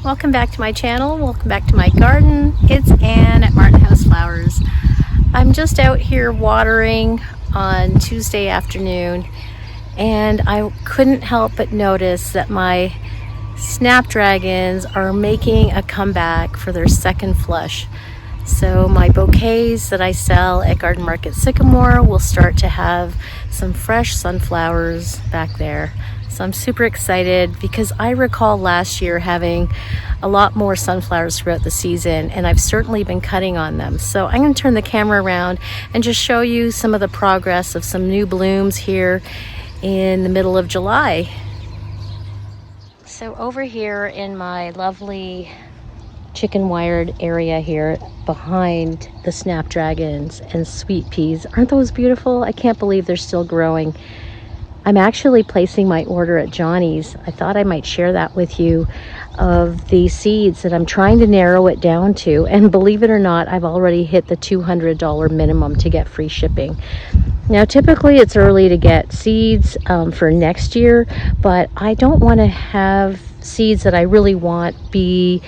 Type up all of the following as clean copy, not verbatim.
Welcome back to my channel. Welcome back to my garden. It's Anne at Martin House Flowers. I'm just out here watering on Tuesday afternoon, and I couldn't help but notice that my snapdragons are making a comeback for their second flush. So my bouquets that I sell at Garden Market Sycamore will start to have some fresh sunflowers back there. So I'm super excited because I recall last year having a lot more sunflowers throughout the season, and I've certainly been cutting on them. So I'm going to turn the camera around and just show you some of the progress of some new blooms here in the middle of July. So over here in my lovely chicken wired area here behind the snapdragons and sweet peas, aren't those beautiful? I can't believe they're still growing. I'm actually placing my order at Johnny's. I thought I might share that with you, of the seeds that I'm trying to narrow it down to. And believe it or not, I've already hit the $200 minimum to get free shipping. Now, typically it's early to get seeds for next year, but I don't want to have seeds that I really want be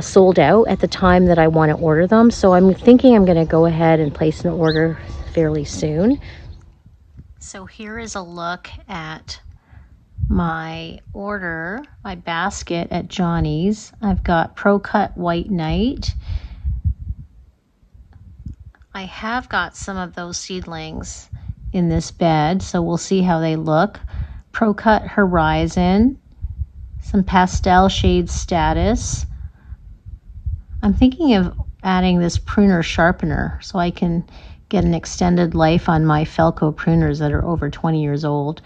sold out at the time that I want to order them. So I'm thinking I'm going to go ahead and place an order fairly soon. So here is a look at my order, my basket at Johnny's. I've got Pro Cut White Knight. I have got some of those seedlings in this bed, so we'll see how they look. Pro Cut Horizon, some pastel shade Status. I'm thinking of adding this pruner sharpener so I can get an extended life on my Felco pruners that are over 20 years old.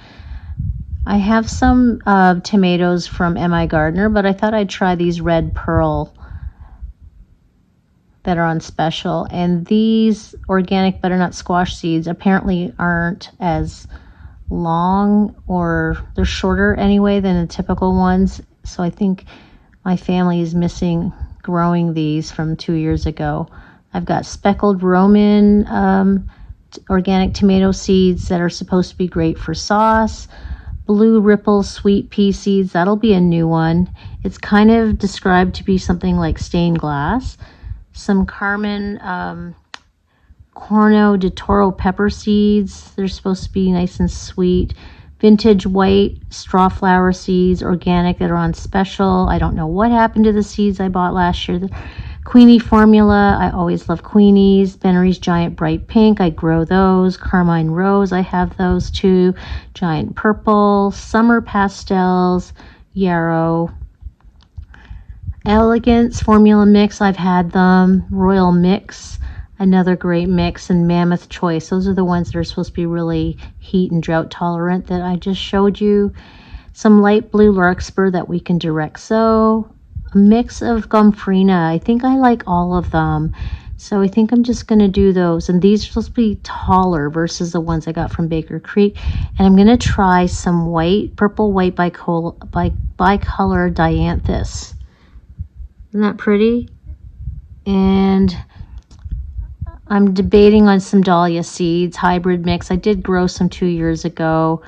I have some tomatoes from M.I. Gardner, but I thought I'd try these Red Pearl that are on special. And these organic butternut squash seeds apparently aren't as long, or they're shorter anyway than the typical ones. So I think my family is missing growing these from 2 years ago. I've got speckled Roman organic tomato seeds that are supposed to be great for sauce. Blue Ripple sweet pea seeds, that'll be a new one. It's kind of described to be something like stained glass. Some Carmen Corno de Toro pepper seeds, they're supposed to be nice and sweet. Vintage white straw flower seeds, organic, that are on special. I don't know what happened to the seeds I bought last year. Queenie formula, I always love Queenies. Bennery's Giant Bright Pink, I grow those. Carmine Rose, I have those too. Giant Purple, Summer Pastels, Yarrow. Elegance Formula Mix, I've had them. Royal Mix, another great mix. And Mammoth Choice, those are the ones that are supposed to be really heat and drought tolerant that I just showed you. Some light blue larkspur that we can direct sow. A mix of Gomphrena. I think I like all of them, so I think I'm just going to do those. And these are supposed to be taller versus the ones I got from Baker Creek. And I'm going to try some white, purple white bicolor dianthus. Isn't that pretty? And I'm debating on some Dahlia seeds, hybrid mix. I did grow some 2 years ago.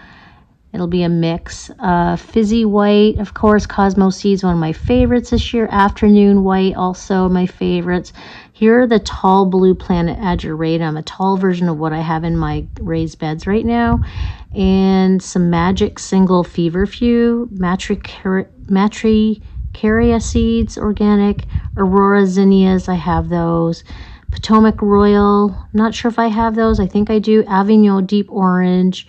It'll be a mix. Fizzy White, of course, Cosmo Seeds, one of my favorites this year. Afternoon White, also my favorites. Here are the tall blue Planet Ageratum, a tall version of what I have in my raised beds right now. And some Magic Single Feverfew, Matricaria Seeds, organic. Aurora Zinnias, I have those. Potomac Royal, not sure if I have those. I think I do. Avignon Deep Orange,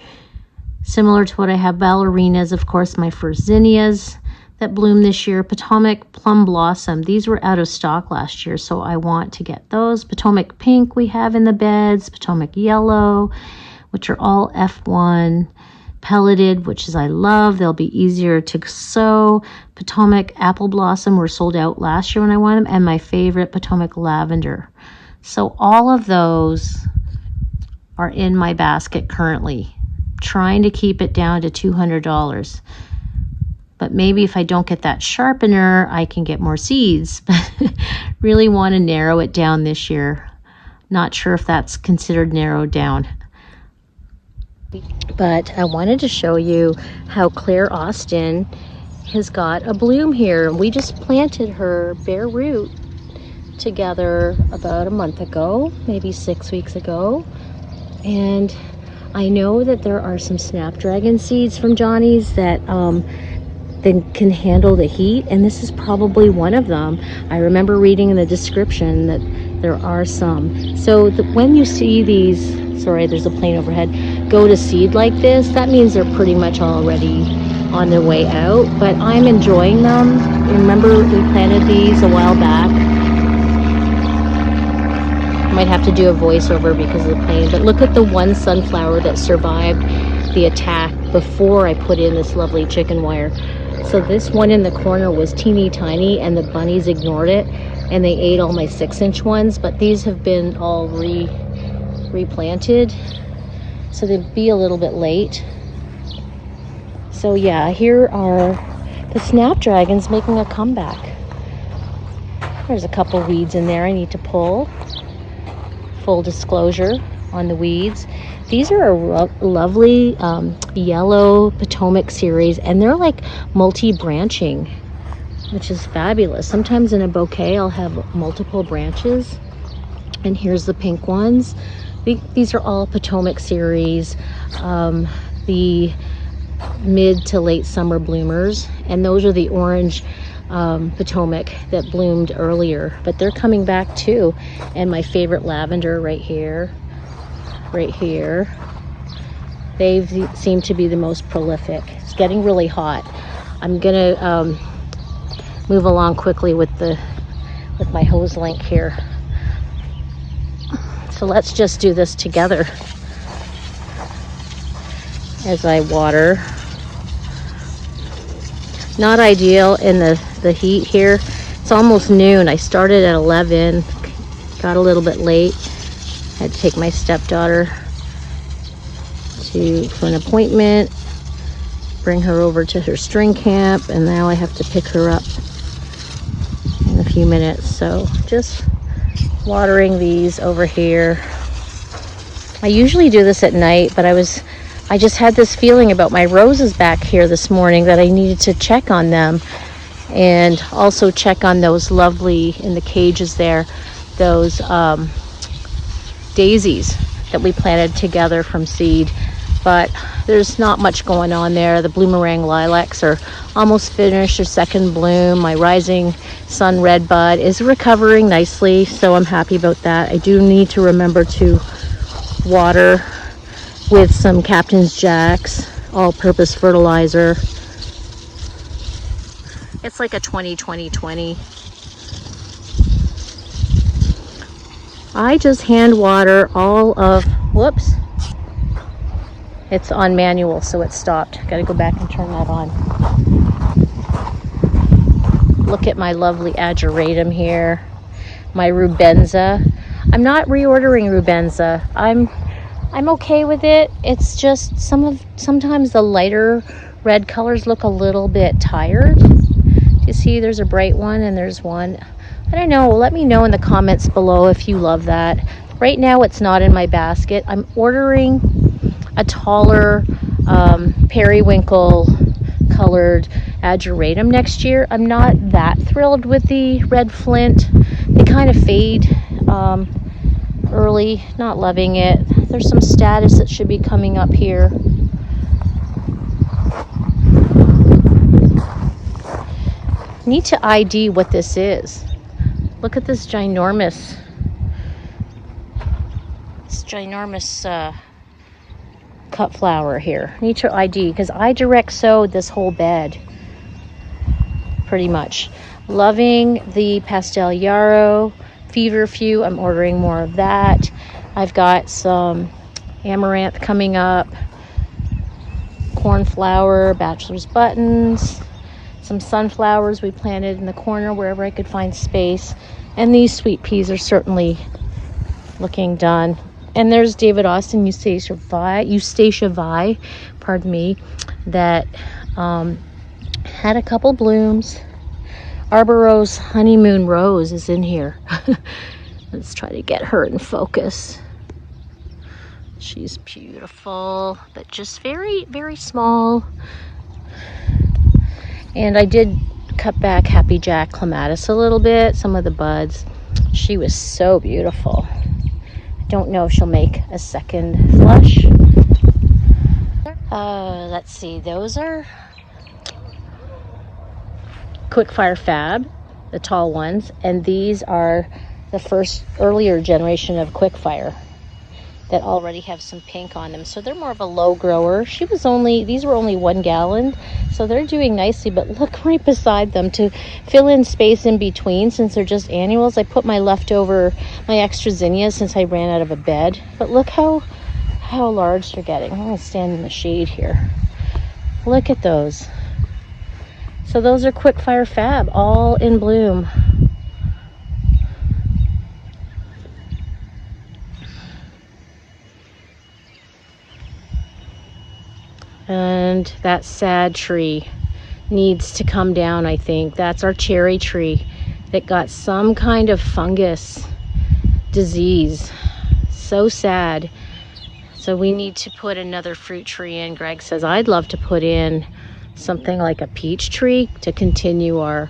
similar to what I have. Ballerinas, of course, my first zinnias that bloomed this year. Potomac Plum Blossom, these were out of stock last year, so I want to get those. Potomac Pink we have in the beds. Potomac Yellow, which are all F1. Pelleted, which is I love. They'll be easier to sow. Potomac Apple Blossom were sold out last year when I wanted them. And my favorite, Potomac Lavender. So all of those are in my basket currently. Trying to keep it down to $200. But maybe if I don't get that sharpener, I can get more seeds. But really want to narrow it down this year. Not sure if that's considered narrowed down. But I wanted to show you how Claire Austin has got a bloom here. We just planted her bare root together about a month ago, maybe 6 weeks ago. And I know that there are some snapdragon seeds from Johnny's that can handle the heat, and this is probably one of them. I remember reading in the description that there are some. So when you see these, sorry, there's a plane overhead, go to seed like this, that means they're pretty much already on their way out. But I'm enjoying them. Remember, we planted these a while back. Might have to do a voiceover because of the plane, but look at the one sunflower that survived the attack before I put in this lovely chicken wire. So this one in the corner was teeny tiny, and the bunnies ignored it, and they ate all my 6-inch ones, but these have been all replanted, so they'd be a little bit late. So yeah, here are the snapdragons making a comeback. There's a couple weeds in there I need to pull. Full disclosure on the weeds. These are a lovely yellow Potomac series, and they're like multi-branching, which is fabulous. Sometimes in a bouquet I'll have multiple branches, and here's the pink ones. These are all Potomac series, the mid to late summer bloomers, and those are the orange Potomac that bloomed earlier, but they're coming back too. And my favorite lavender right here, they seem to be the most prolific. It's getting really hot. I'm gonna move along quickly with my hose link here. So let's just do this together as I water. Not ideal in the heat here. It's almost noon. I started at 11, got a little bit late. Had to take my stepdaughter for an appointment, bring her over to her string camp, and now I have to pick her up in a few minutes. So just watering these over here. I usually do this at night, but I just had this feeling about my roses back here this morning that I needed to check on them, and also check on those lovely, in the cages there, those daisies that we planted together from seed. But there's not much going on there. The bloomerang lilacs are almost finished their second bloom. My rising sun red bud is recovering nicely, so I'm happy about that. I do need to remember to water with some Captain's Jack's all-purpose fertilizer. It's like a 20-20-20. I just hand water all of, whoops, it's on manual, so it stopped. Gotta go back and turn that on. Look at my lovely ageratum here, my rubenza. I'm not reordering rubenza. I'm okay with it. It's just sometimes the lighter red colors look a little bit tired. You see there's a bright one and there's one. I don't know. Let me know in the comments below if you love that. Right now it's not in my basket. I'm ordering a taller periwinkle colored ageratum next year. I'm not that thrilled with the red flint. They kind of fade early. Not loving it. There's some status that should be coming up here. Need to ID what this is. Look at this ginormous cut flower here. Need to ID because I direct sowed this whole bed pretty much. Loving the pastel yarrow feverfew. I'm ordering more of that. I've got some amaranth coming up, cornflower, bachelor's buttons, some sunflowers we planted in the corner wherever I could find space, and these sweet peas are certainly looking done. And there's David Austin Eustacia Vi, pardon me, that had a couple blooms. Arbor Rose Honeymoon Rose is in here. Let's try to get her in focus. She's beautiful, but just very, very small. And I did cut back Happy Jack Clematis a little bit, some of the buds. She was so beautiful. I don't know if she'll make a second flush. Let's see, those are Quickfire Fab, the tall ones, and these are the first earlier generation of Quickfire that already have some pink on them. So they're more of a low grower. These were only 1 gallon, so they're doing nicely, but look right beside them to fill in space in between. Since they're just annuals, I put my extra zinnias since I ran out of a bed. But look how large they're getting. I'm gonna stand in the shade here. Look at those. So those are Quickfire Fab, all in bloom. And that sad tree needs to come down, I think. That's our cherry tree that got some kind of fungus disease. So sad. So we need to put another fruit tree in. Greg says I'd love to put in something like a peach tree to continue our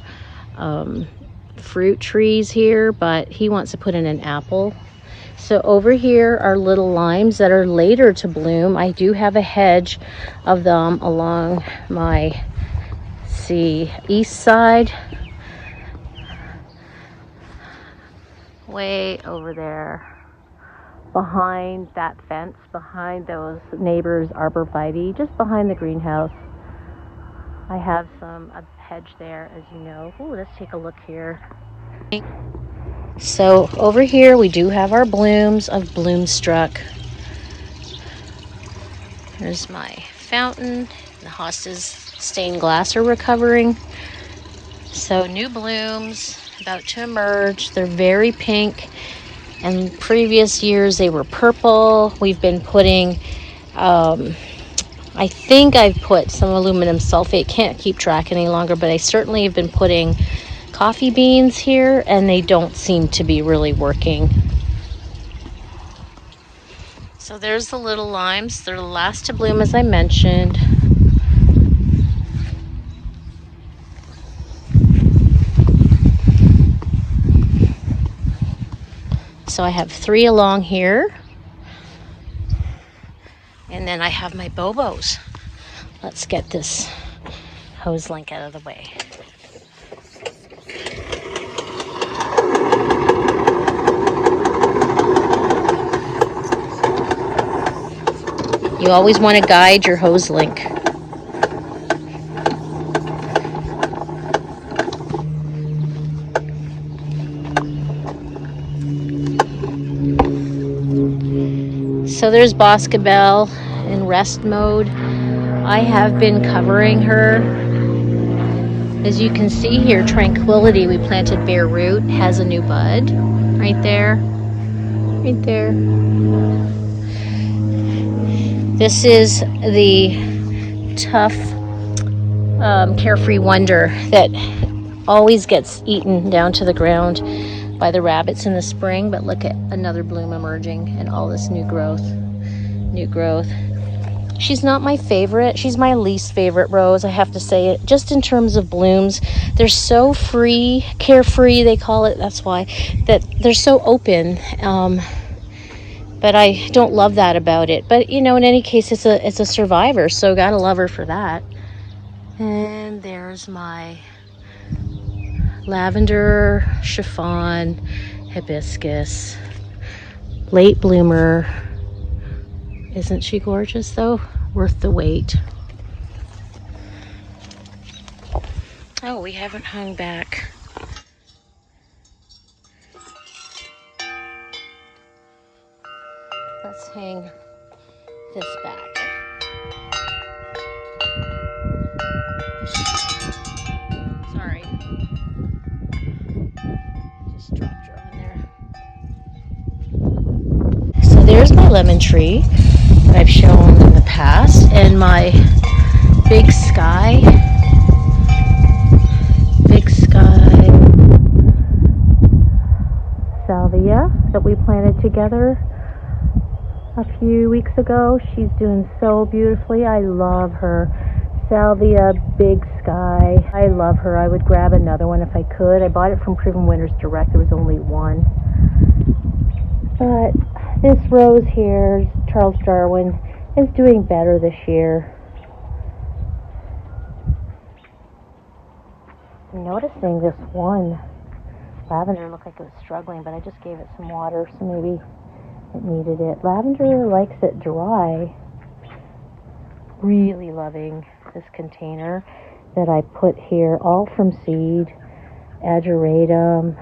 fruit trees here, but he wants to put in an apple. So over here are little limes that are later to bloom. I do have a hedge of them along my east side, way over there behind that fence, behind those neighbors' arborvitae, just behind the greenhouse. I have a hedge there, as you know. Oh, let's take a look here. So over here we do have our blooms of Bloomstruck. There's my fountain. The hostas stained glass are recovering. So new blooms about to emerge. They're very pink. And previous years they were purple. We've been putting, I think I've put some aluminum sulfate. Can't keep track any longer, but I certainly have been putting coffee beans here, and they don't seem to be really working. So there's the little limes. They're the last to bloom, as I mentioned. So I have 3 along here. And then I have my bobos. Let's get this hose link out of the way. You always want to guide your hose link. So there's Boscabelle in rest mode. I have been covering her. As you can see here, Tranquility, we planted bare root, has a new bud right there. Right there. This is the tough, carefree wonder that always gets eaten down to the ground by the rabbits in the spring. But look at another bloom emerging and all this new growth. She's not my favorite. She's my least favorite rose, I have to say it. Just in terms of blooms, they're so free, carefree, they call it. That's why that they're so open. But I don't love that about it. But you know, in any case, it's a survivor, so gotta love her for that. And there's my lavender chiffon hibiscus, late bloomer. Isn't she gorgeous though? Worth the wait. Oh, we haven't hung back. Let's hang this back. Sorry. Just dropped her on there. So there's my lemon tree that I've shown in the past, and my big sky salvia that we planted together. a few weeks ago. She's doing so beautifully. I love her. Salvia Big Sky. I love her. I would grab another one if I could. I bought it from Proven Winners Direct. There was only one. But this rose here, Charles Darwin, is doing better this year. I'm noticing this one lavender looked like it was struggling, but I just gave it some water, so maybe it needed it. Lavender likes it dry. Really loving this container that I put here, all from seed. Ageratum,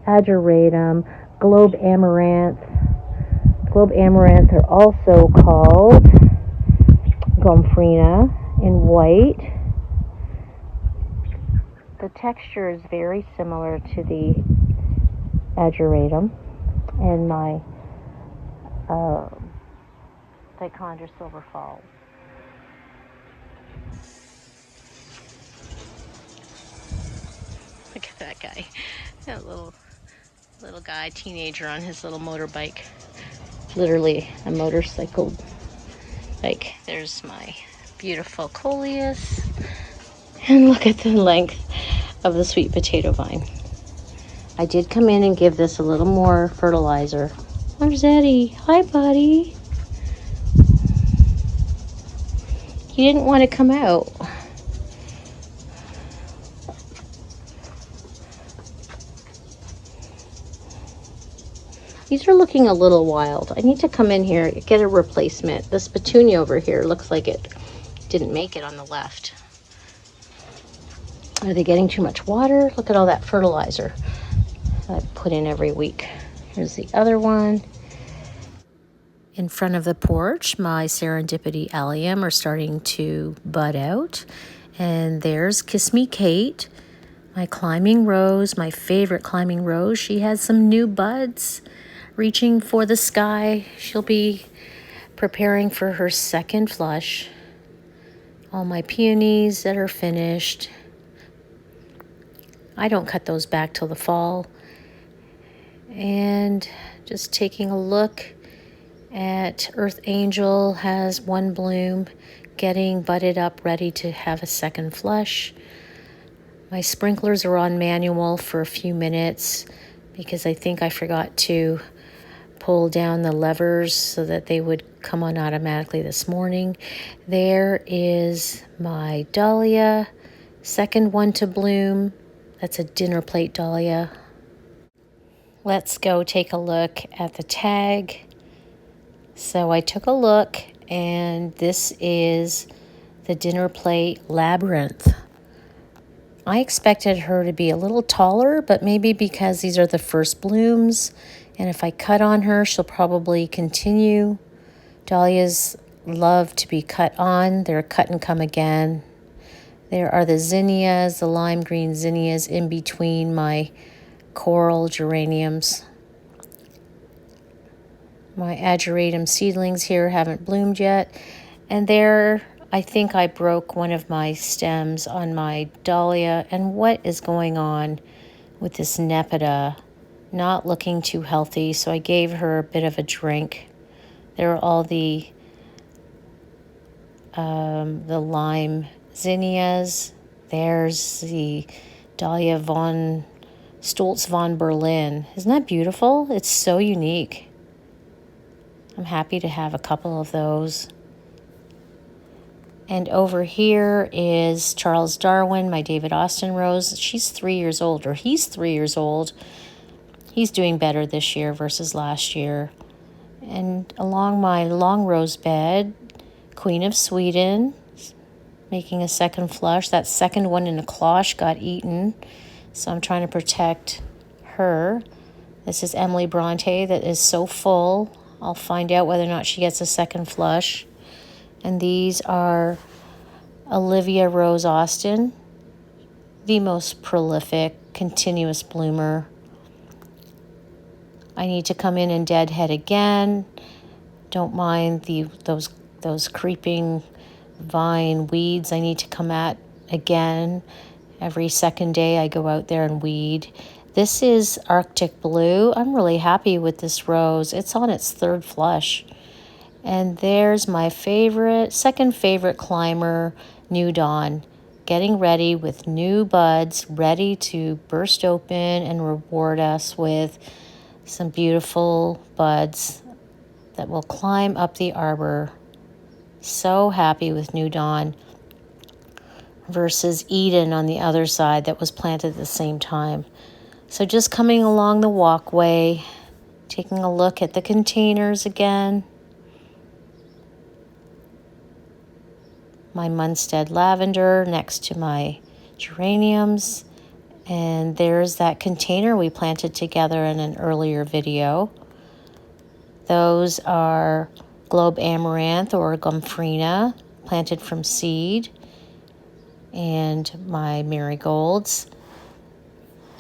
Ageratum, Globe Amaranth. Globe Amaranth are also called Gomphrena in white. The texture is very similar to the Ageratum, and my Dichondra Silver Falls. Look at that guy, that little guy, teenager on his little motorbike. Literally a motorcycle bike. There's my beautiful coleus, and look at the length of the sweet potato vine. I did come in and give this a little more fertilizer. There's Eddie. Hi, buddy. He didn't want to come out. These are looking a little wild. I need to come in here, get a replacement. This petunia over here looks like it didn't make it on the left. Are they getting too much water? Look at all that fertilizer I put in every week. Here's the other one. In front of the porch, my Serendipity Allium are starting to bud out. And there's Kiss Me Kate, my climbing rose, my favorite climbing rose. She has some new buds reaching for the sky. She'll be preparing for her second flush. All my peonies that are finished. I don't cut those back till the fall. And just taking a look at Earth Angel, has one bloom getting budded up, ready to have a second flush. My sprinklers are on manual for a few minutes because I think I forgot to pull down the levers so that they would come on automatically this morning. There is my Dahlia, second one to bloom. That's a dinner plate Dahlia. Let's go take a look at the tag. So I took a look, and this is the dinner plate Labyrinth. I expected her to be a little taller, but maybe because these are the first blooms, and if I cut on her, she'll probably continue. Dahlias love to be cut on. They're cut and come again. There are the zinnias, the lime green zinnias in between my coral geraniums. My ageratum seedlings here haven't bloomed yet. And there, I think I broke one of my stems on my dahlia. And what is going on with this Nepeta? Not looking too healthy, so I gave her a bit of a drink. There are all the lime zinnias. There's the Dahlia von Stolz von Berlin. Isn't that beautiful? It's so unique. I'm happy to have a couple of those. And over here is Charles Darwin, my David Austin rose. She's 3 years old, or he's 3 years old. He's doing better this year versus last year. And along my long rose bed, Queen of Sweden, making a second flush. That second one in a cloche got eaten, so I'm trying to protect her. This is Emily Bronte that is so full. I'll find out whether or not she gets a second flush. And these are Olivia Rose Austin, the most prolific, continuous bloomer. I need to come in and deadhead again. Don't mind those creeping vine weeds I need to come at again. Every second day I go out there and weed. This is Arctic Blue. I'm really happy with this rose. It's on its third flush. And there's my second favorite climber, New Dawn, getting ready with new buds, ready to burst open and reward us with some beautiful buds that will climb up the arbor. So happy with New Dawn versus Eden on the other side that was planted at the same time. So just coming along the walkway, taking a look at the containers again. My Munstead lavender next to my geraniums. And there's that container we planted together in an earlier video. Those are Globe Amaranth or Gomphrena, planted from seed. And my marigolds.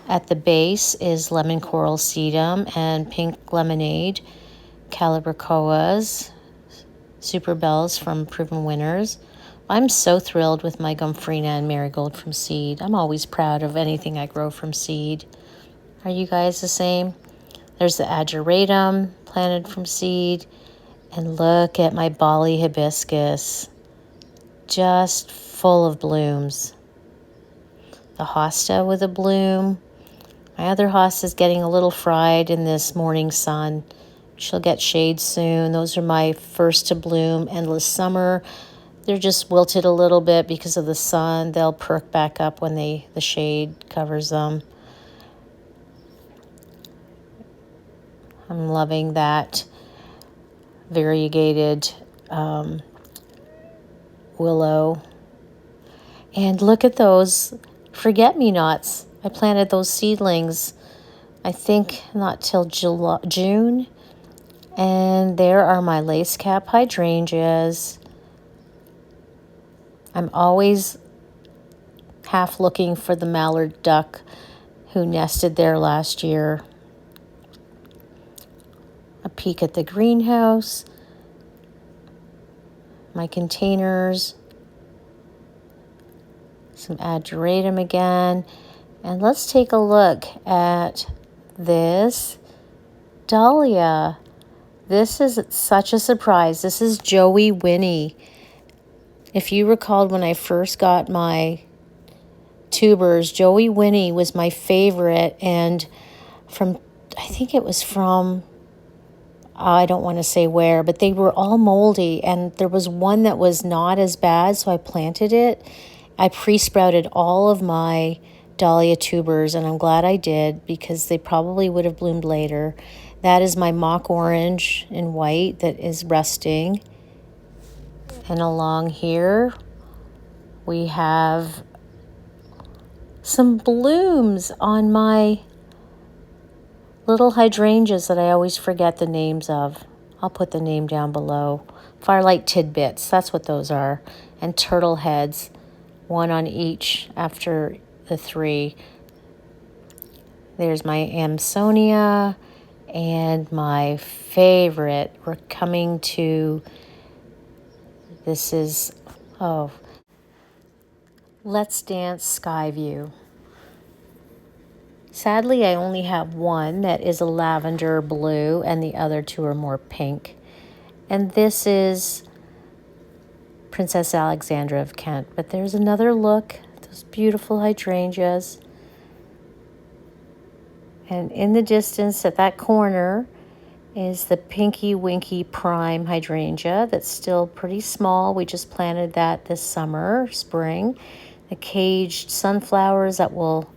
At the base is lemon coral sedum and pink lemonade, calibrachoas, super bells from Proven Winners. I'm so thrilled with my Gomphrena and marigold from seed. I'm always proud of anything I grow from seed. Are you guys the same? There's the ageratum planted from seed. And look at my Bali hibiscus, just full of blooms. The hosta with a bloom. My other hosta is getting a little fried in this morning sun. She'll get shade soon. Those are my first to bloom. Endless Summer. They're just wilted a little bit because of the sun. They'll perk back up when the shade covers them. I'm loving that variegated willow. And look at those forget-me-nots. I planted those seedlings, I think not till June. And there are my lace cap hydrangeas. I'm always half looking for the mallard duck who nested there last year. A peek at the greenhouse. My containers. Some ageratum again. And let's take a look at this dahlia. This is such a surprise. This is Joey Winnie. If you recalled when I first got my tubers, Joey Winnie was my favorite. And I think it was from, I don't want to say where, but they were all moldy. And there was one that was not as bad, so I planted it. I pre-sprouted all of my dahlia tubers, and I'm glad I did because they probably would have bloomed later. That is my mock orange in white that is resting. And along here, we have some blooms on my little hydrangeas that I always forget the names of. I'll put the name down below. Firelight tidbits, that's what those are. And turtle heads, one on each after the three. There's my Amsonia and my favorite. We're coming to, this is, Let's Dance Skyview. Sadly, I only have one that is a lavender blue and the other two are more pink. And this is Princess Alexandra of Kent. But there's another look, those beautiful hydrangeas. And in the distance at that corner is the Pinky Winky Prime hydrangea that's still pretty small. We just planted that this spring. The caged sunflowers that will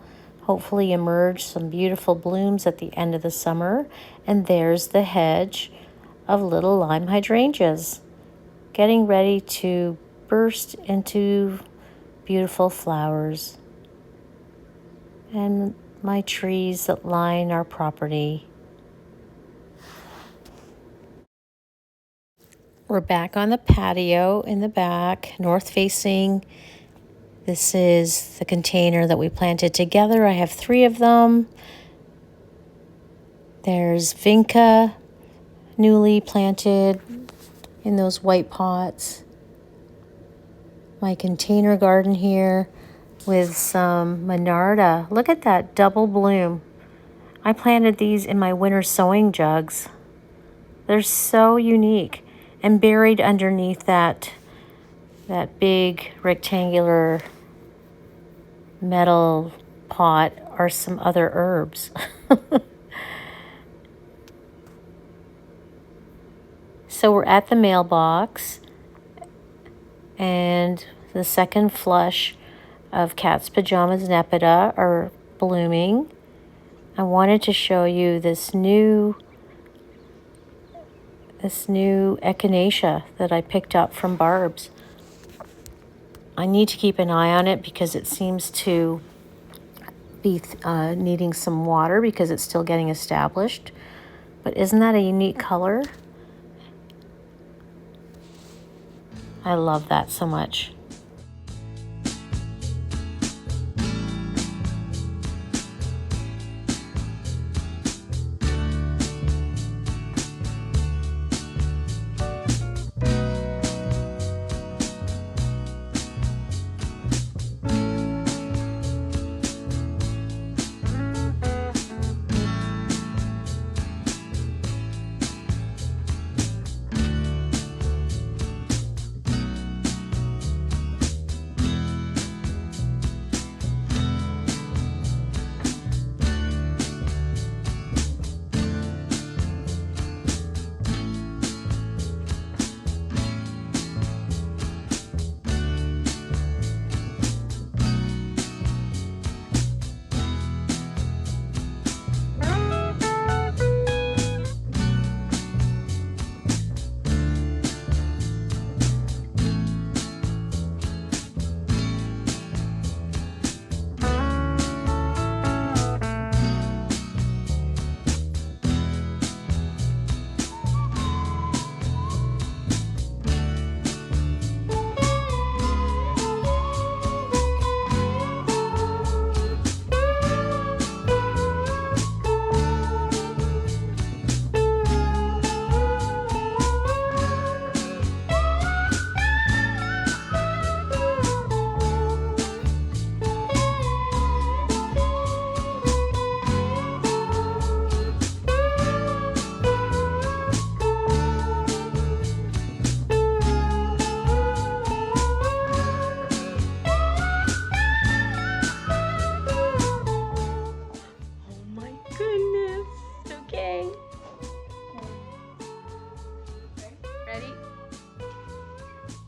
hopefully emerge some beautiful blooms at the end of the summer. And there's the hedge of little lime hydrangeas getting ready to burst into beautiful flowers. And my trees that line our property. We're back on the patio in the back, north facing. This is the container that we planted together. I have 3 of them. There's Vinca, newly planted in those white pots. My container garden here with some Monarda. Look at that double bloom. I planted these in my winter sowing jugs. They're so unique. And buried underneath that big rectangular metal pot are some other herbs. So we're at the mailbox, and the second flush of Cat's Pajamas Nepeta are blooming. I wanted to show you this new echinacea that I picked up from Barb's. I need to keep an eye on it because it seems to be needing some water because it's still getting established. But isn't that a unique color? I love that so much.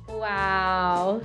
Wow.